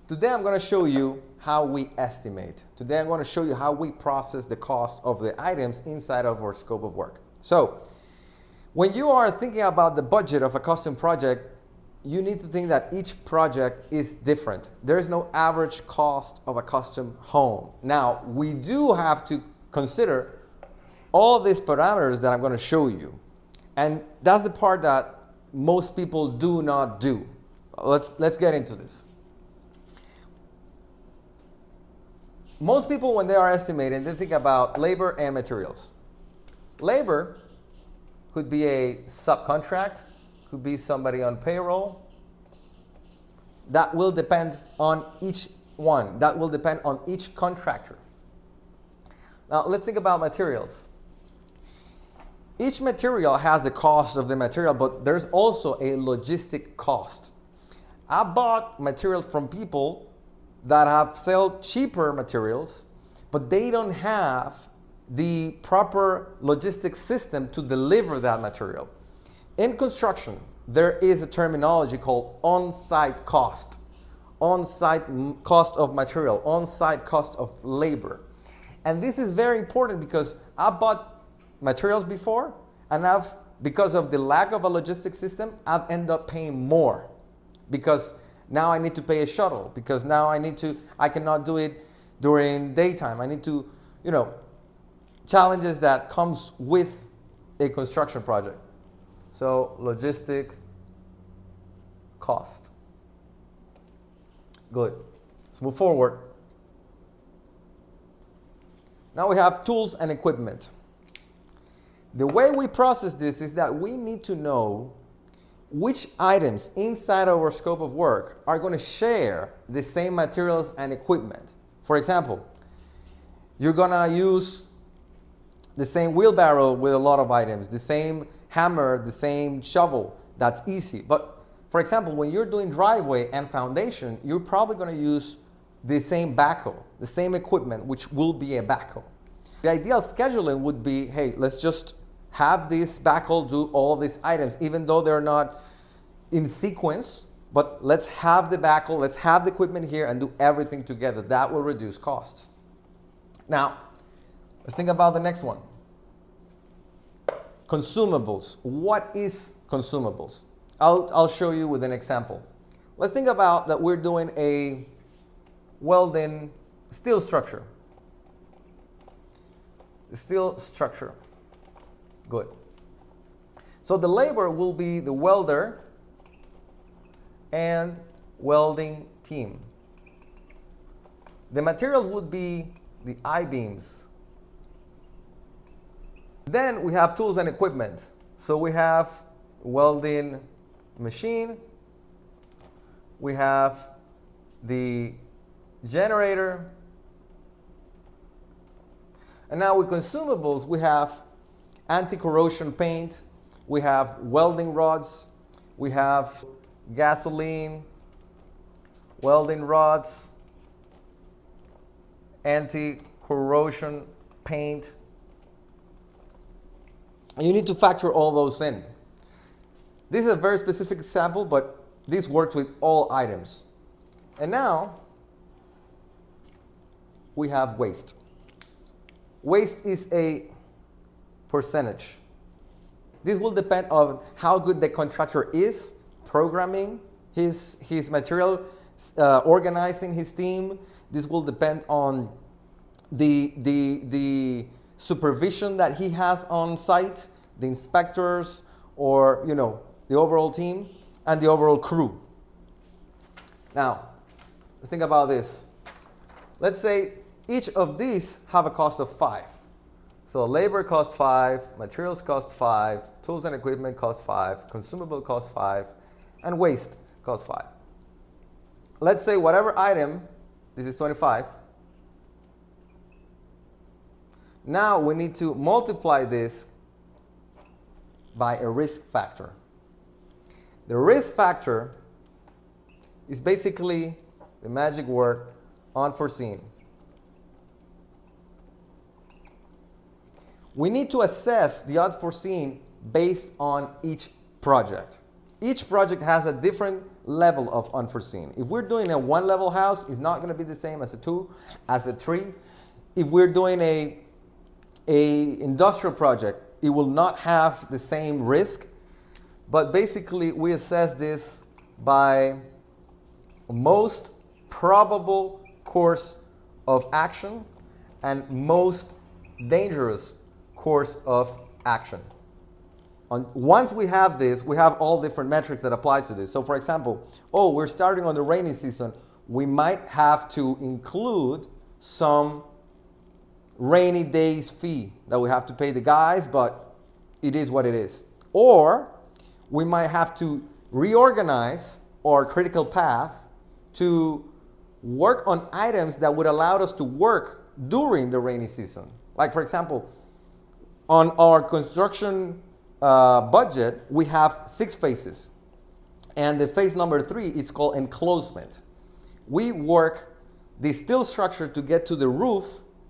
Today I'm going to show you how we estimate. Today I'm going to show you how we process the cost of the items inside of our scope of work. So when you are thinking about the budget of a custom project, you need to think that each project is different. There is no average cost of a custom home. Now, we do have to consider all these parameters that I'm going to show you. And that's the part that most people do not do. Let's get into this. Most people, when they are estimating, they think about labor and materials. Labor could be a subcontract, could be somebody on payroll. That will depend on each one. That will depend on each contractor. Now, let's think about materials. Each material has the cost of the material, but there's also a logistic cost. I bought materials from people that have sold cheaper materials, but they don't have the proper logistic system to deliver that material. In construction, there is a terminology called on-site cost. On-site cost of material, on-site cost of labor. And this is very important because I bought materials before, and because of the lack of a logistic system, I've ended up paying more because now I need to pay a shuttle, because now I cannot do it during daytime. I need to, challenges that comes with a construction project. So logistic cost. Good. Let's move forward. Now we have tools and equipment. The way we process this is that we need to know which items inside our scope of work are going to share the same materials and equipment. For example, you're going to use the same wheelbarrow with a lot of items, the same hammer, the same shovel. That's easy. But for example, when you're doing driveway and foundation, you're probably going to use the same backhoe, the same equipment, which will be a backhoe. The ideal scheduling would be, hey, let's just have this backhoe do all these items, even though they're not in sequence, but let's have the backhoe, let's have the equipment here and do everything together. That will reduce costs. Now, let's think about the next one. Consumables. What is consumables? I'll show you with an example. Let's think about that we're doing a welding steel structure. Steel structure. Good. So the labor will be the welder and welding team. The materials would be the I-beams. Then we have tools and equipment. So we have welding machine, we have the generator, and now with consumables we have anti-corrosion paint, we have welding rods, we have gasoline, welding rods, anti-corrosion paint. And you need to factor all those in. This is a very specific example, but this works with all items. And now we have waste. Waste is a percentage. This will depend on how good the contractor is programming his material, organizing his team. This will depend on the supervision that he has on site, the inspectors, or the overall team and the overall crew. Now, let's think about this. Let's say each of these have a cost of 5. So labor costs 5, materials cost 5, tools and equipment cost 5, consumable cost 5, and waste costs 5. Let's say whatever item, this is 25. Now we need to multiply this by a risk factor. The risk factor is basically the magic word unforeseen. We need to assess the unforeseen based on each project. Each project has a different level of unforeseen. If we're doing a 1-level house, it's not going to be the same as a 2, as a 3. If we're doing a industrial project, it will not have the same risk. But basically, we assess this by most probable course of action and most dangerous course of action. Once we have this, we have all different metrics that apply to this. So for example, we're starting on the rainy season. We might have to include some rainy days fee that we have to pay the guys, but it is what it is. Or we might have to reorganize our critical path to work on items that would allow us to work during the rainy season. Like for example, on our construction budget, we have 6 phases. And the phase number 3 is called enclosement. We work the steel structure to get to the roof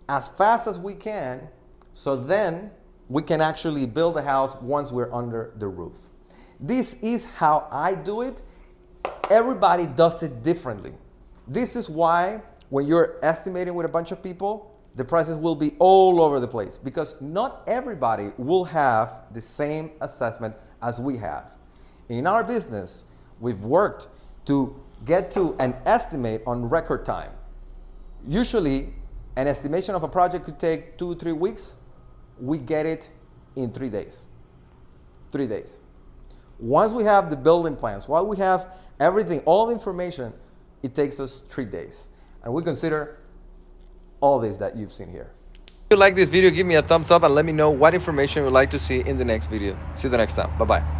as fast as we can, so then we can actually build a house once we're under the roof. This is how I do it. Everybody does it differently. This is why when you're estimating with a bunch of people, the prices will be all over the place, because not everybody will have the same assessment as we have. In our business, we've worked to get to an estimate on record time. Usually, an estimation of a project could take 2-3 weeks. We get it in 3 days. 3 days. Once we have the building plans, once we have everything, all the information, it takes us 3 days. And we consider all this that you've seen here. If you like this video, give me a thumbs up and let me know what information you'd like to see in the next video. See you the next time. Bye-bye.